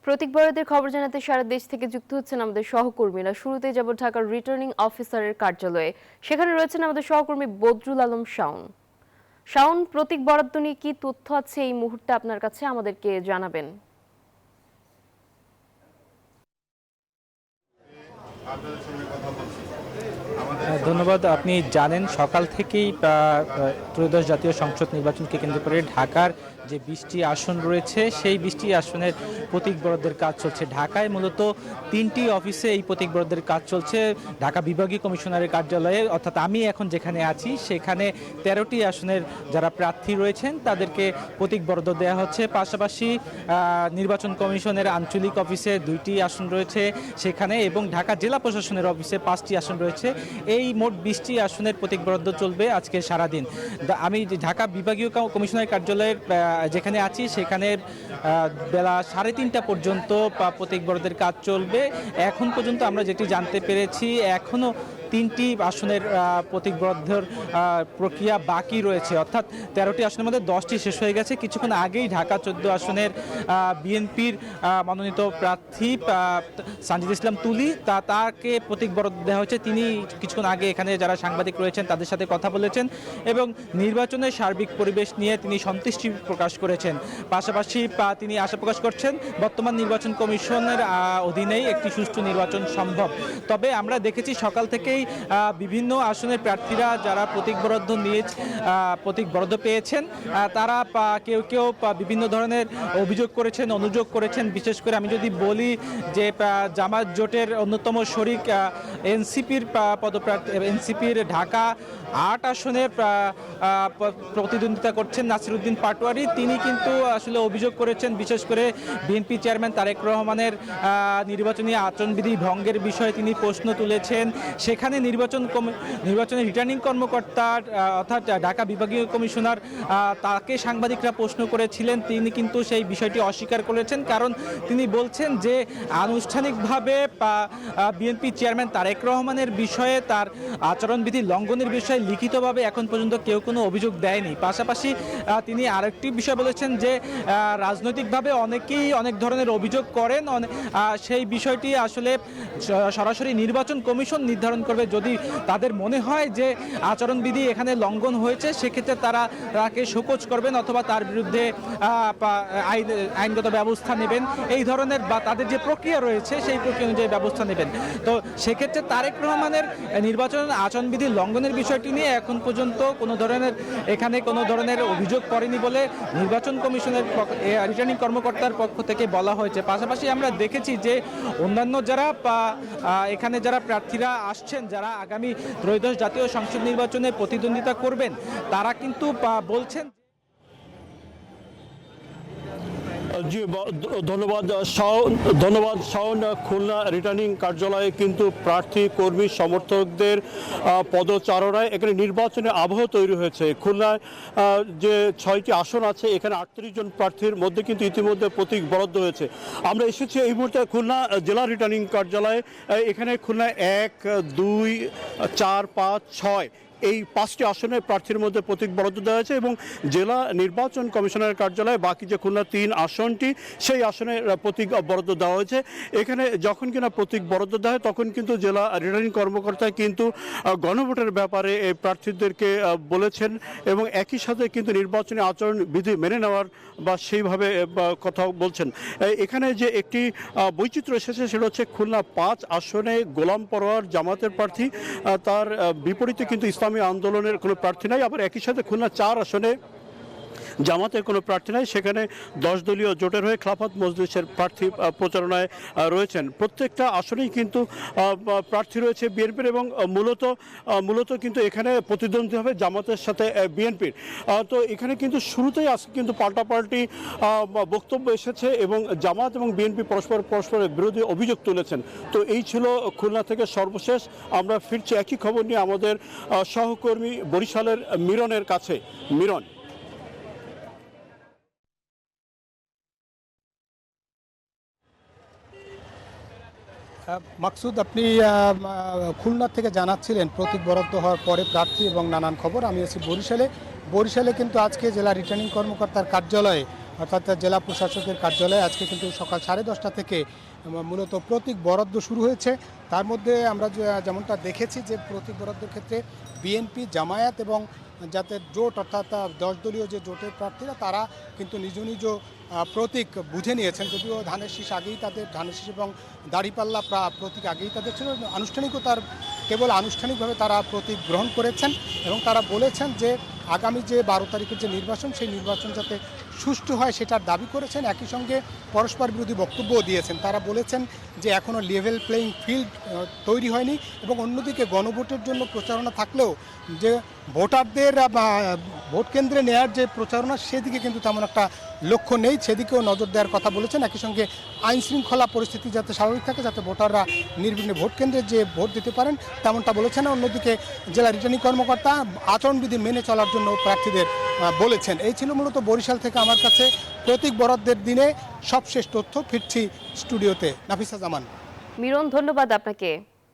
প্রতীক বরাদ্দের খবর জানাতে সারা দেশ থেকে যুক্ত হচ্ছেন আমাদের সহকর্মীরা। শুরুতেই যাব ঢাকার রিটার্নিং অফিসারের কার্যালয়ে। সেখানে রয়েছেন আমাদের সহকর্মী বদরুল আলম শাওন। শাওন, প্রতীক বরাদ্দ নিয়ে কি তথ্য আছে এই মুহূর্তে আপনার কাছে, আমাদেরকে জানাবেন। ধন্যবাদ। আপনি জানেন সকাল থেকেই ত্রয়োদশ জাতীয় সংসদ নির্বাচনকে কেন্দ্র করে ঢাকার যে 20টি আসন রয়েছে সেই 20টি আসনের প্রতীক বরাদ্দের কাজ চলছে। ঢাকায় মূলত 3টি অফিসে এই প্রতীক বরাদ্দের কাজ চলছে। ঢাকা বিভাগীয় কমিশনারের কার্যালয়ে, অর্থাৎ আমি এখন যেখানে আছি সেখানে 13টি আসনের যারা প্রার্থী রয়েছেন তাদেরকে প্রতীক বরাদ্দ দেওয়া হচ্ছে। পাশাপাশি নির্বাচন কমিশনের আঞ্চলিক অফিসে 2টি আসন রয়েছে সেখানে, এবং ঢাকা জেলা প্রশাসনের অফিসে 5টি আসন রয়েছে। এই মোট 20টি আসনের প্রতীক বরাদ্দ চলবে আজকে সারাদিন। আমি ঢাকা বিভাগীয় কমিশনারের কার্যালয়ের যেখানে আছি সেখানে বেলা 3:30টা পর্যন্ত প্রতীক বরাদ্দের কাজ চলবে। এখন পর্যন্ত আমরা যেটি জানতে পেরেছি এখনও 3টি আসনের প্রতীক বরাদ্দের প্রক্রিয়া বাকি রয়েছে, অর্থাৎ 13টি আসনের মধ্যে 10টি শেষ হয়ে গেছে। কিছুক্ষণ আগেই ঢাকা 14 আসনের বিএনপির মনোনীত প্রার্থী সানজিদ ইসলাম তুলি তাকে প্রতীক বরাদ্দ দেওয়া হয়েছে। তিনি কিছুক্ষণ আগে এখানে যারা সাংবাদিক রয়েছেন তাদের সাথে কথা বলেছেন এবং নির্বাচনের সার্বিক পরিবেশ নিয়ে তিনি সন্তুষ্টি প্রকাশ করেছেন। পাশাপাশি তিনি আশা প্রকাশ করছেন বর্তমান নির্বাচন কমিশনের অধীনেই একটি সুষ্ঠু নির্বাচন সম্ভব। তবে আমরা দেখেছি সকাল থেকেই বিভিন্ন আসনের প্রার্থীরা যারা প্রতীক বরাদ্দ পেয়েছেন তারা কেউ কেউ বিভিন্ন ধরনের অভিযোগ করেছেন, অনুযোগ করেছেন। বিশেষ করে আমি যদি বলি যে জামাত জোটের অন্যতম শরিক এনসিপির ঢাকা 8 আসনে প্রতিদ্বন্দ্বিতা করছেন নাসিরউদ্দিন পাটোয়ারি। তিনি কিন্তু আসলে অভিযোগ করেছেন, বিশেষ করে বিএনপি চেয়ারম্যান তারেক রহমানের নির্বাচনী আচরণবিধি ভঙ্গের বিষয়ে তিনি প্রশ্ন তুলেছেন। সেখানে নির্বাচনের রিটার্নিং কর্মকর্তার অর্থাৎ ঢাকা বিভাগীয় কমিশনার তাকে সাংবাদিকরা প্রশ্ন করেছিলেন। তিনি কিন্তু সেই বিষয়টি অস্বীকার করেছেন, কারণ তিনি বলছেন যে আনুষ্ঠানিকভাবে বিএনপি চেয়ারম্যান তারেক রহমানের বিষয়ে তার আচরণবিধি লঙ্ঘনের বিষয়ে লিখিতভাবে এখন পর্যন্ত কেউ কোনো অভিযোগ দেয়নি। পাশাপাশি তিনি আরেকটি বিষয় বলেছেন যে রাজনৈতিকভাবে অনেকেই অনেক ধরনের অভিযোগ করেন, সেই বিষয়টি আসলে সরাসরি নির্বাচন কমিশন নির্ধারণ করবে। যদি তাদের মনে হয় যে আচরণবিধি এখানে লঙ্ঘন হয়েছে সেক্ষেত্রে তাকে শোকজ করবেন অথবা তার বিরুদ্ধে আইনগত ব্যবস্থা নেবেন। এই ধরনের বা তাদের যে প্রক্রিয়া রয়েছে সেই প্রক্রিয়া অনুযায়ী ব্যবস্থা নেবেন। তো সেক্ষেত্রে তারেক রহমানের নির্বাচন আচরণবিধি লঙ্ঘনের বিষয়টি নিয়ে এখন পর্যন্ত কোনো ধরনের অভিযোগ করেনি বলে নির্বাচন কমিশনের রিটার্নিং কর্মকর্তার পক্ষ থেকে বলা হয়েছে। পাশাপাশি আমরা দেখেছি যে অন্যান্য এখানে যারা প্রার্থীরা আসছেন, যারা আগামী ত্রয়োদশ জাতীয় সংসদ নির্বাচনে প্রতিদ্বন্দ্বিতা করবেন, তারা কিন্তু বলছেন। জি, ধন্যবাদ শাওন। খুলনা রিটার্নিং কার্যালয়ে কিন্তু প্রার্থী, কর্মী, সমর্থকদের পদচারণায় এখানে নির্বাচনের আবহ তৈরি হয়েছে। খুলনায় যে 6টি আসন আছে এখানে 38 জন প্রার্থীর মধ্যে কিন্তু ইতিমধ্যে প্রতীক বরাদ্দ হয়েছে। আমরা এসেছি এই মুহূর্তে খুলনা জেলা রিটার্নিং কার্যালয়ে। এখানে খুলনায় 1, 2, 4, 5, 6 এই 5টি আসনের প্রার্থীর মধ্যে প্রতীক বরাদ্দ দেওয়া হয়েছে এবং জেলা নির্বাচন কমিশনারের কার্যালয়ে বাকি যে খুলনা 3 আসনটি সেই আসনে প্রতীক বরাদ্দ দেওয়া হয়েছে। এখানে যখন কিনা প্রতীক বরাদ্দ দেওয়া হয় তখন কিন্তু জেলা রিটার্নিং কর্মকর্তা কিন্তু গণভোটের ব্যাপারে এই প্রার্থীদেরকে বলেছেন এবং একই সাথে কিন্তু নির্বাচনী আচরণ বিধি মেনে নেওয়ার বা সেইভাবে কথা বলছেন। এখানে যে একটি বৈচিত্র্য এসেছে সেটা হচ্ছে খুলনা 5 আসনে গোলাম পরোয়ার জামাতের প্রার্থী, তার বিপরীতে কিন্তু ইসলামী আন্দোলনের কোনো প্রার্থী নাই। আবার একই সাথে খুলনা 4 আসনে জামাতের কোনো প্রার্থী নাই। সেখানে 10 দলীয় জোটের হয়ে খেলাফত মজলিসের প্রার্থী প্রচারণায় রয়েছেন। প্রত্যেকটা আসনেই কিন্তু প্রার্থী রয়েছে বিএনপির এবং মূলত কিন্তু এখানে প্রতিদ্বন্দ্বী হবে জামাতের সাথে বিএনপির। তো এখানে কিন্তু শুরুতেই আজকে কিন্তু পাল্টাপাল্টি বক্তব্য এসেছে এবং জামাত এবং বিএনপি পরস্পরের বিরোধী অভিযোগ তুলেছেন। তো এই ছিল খুলনা থেকে সর্বশেষ। আমরা ফিরছি একই খবর নিয়ে আমাদের সহকর্মী বরিশালের মিরনের কাছে। মিরন। মাকসুদ, আপনি খুলনা থেকে জানাচ্ছিলেন প্রতীক বরাদ্দ হওয়ার পরে প্রার্থী এবং নানান খবর। আমি আছি বরিশালে কিন্তু আজকে জেলা রিটার্নিং কর্মকর্তার কার্যালয়ে অর্থাৎ জেলা প্রশাসকের কার্যালয়ে আজকে কিন্তু সকাল 10:30 থেকে মূলত প্রতীক বরাদ্দ শুরু হয়েছে। তার মধ্যে আমরা যেমনটা দেখেছি যে প্রতীক বরাদ্দের ক্ষেত্রে বিএনপি, জামায়াত এবং যাতে জোট অর্থাৎ 10 দলীয় যে জোটের প্রার্থীরা তারা কিন্তু নিজ নিজ প্রতীক বুঝে নিয়েছেন। যদিও ধানের শীষ এবং দাড়িপাল্লা প্রতীক আগেই তাদের ছিল, আনুষ্ঠানিকতার কেবল আনুষ্ঠানিকভাবে তারা প্রতীক গ্রহণ করেছেন এবং তারা বলেছেন যে আগামী যে 12 তারিখের যে নির্বাচন সেই নির্বাচন যাতে সুষ্ঠু হয় সেটার দাবি করেছেন। একই সঙ্গে পরস্পর বিরোধী বক্তব্যও দিয়েছেন। তারা বলেছেন যে এখনও লেভেল প্লেয়িং ফিল্ড তৈরি হয়নি এবং অন্যদিকে গণভোটের জন্য প্রচারণা থাকলেও যে ভোটারদের ভোট কেন্দ্রে নেওয়ার যে প্রচারণা সেদিকে কিন্তু তেমন একটা লক্ষ্য নেই, সেদিকেও নজর দেওয়ার কথা বলেছেন। একই সঙ্গে আইন শৃঙ্খলা পরিস্থিতি যাতে স্বাভাবিক থাকে, যাতে ভোটাররা নির্বিঘ্নে ভোট কেন্দ্রে যে ভোট দিতে পারেন তেমনটা বলেছেন। অন্যদিকে জেলা রিটার্নিং কর্মকর্তা আচরণবিধি মেনে চলার জন্য প্রার্থীদের বলেছেন। এই ছিল মূলত বরিশাল থেকে আমার কাছে প্রতীক বরাদ্দের দিনে সবশেষ তথ্য। ফিরছি স্টুডিওতে। নাফিসা জামান। মিরন, ধন্যবাদ আপনাকে।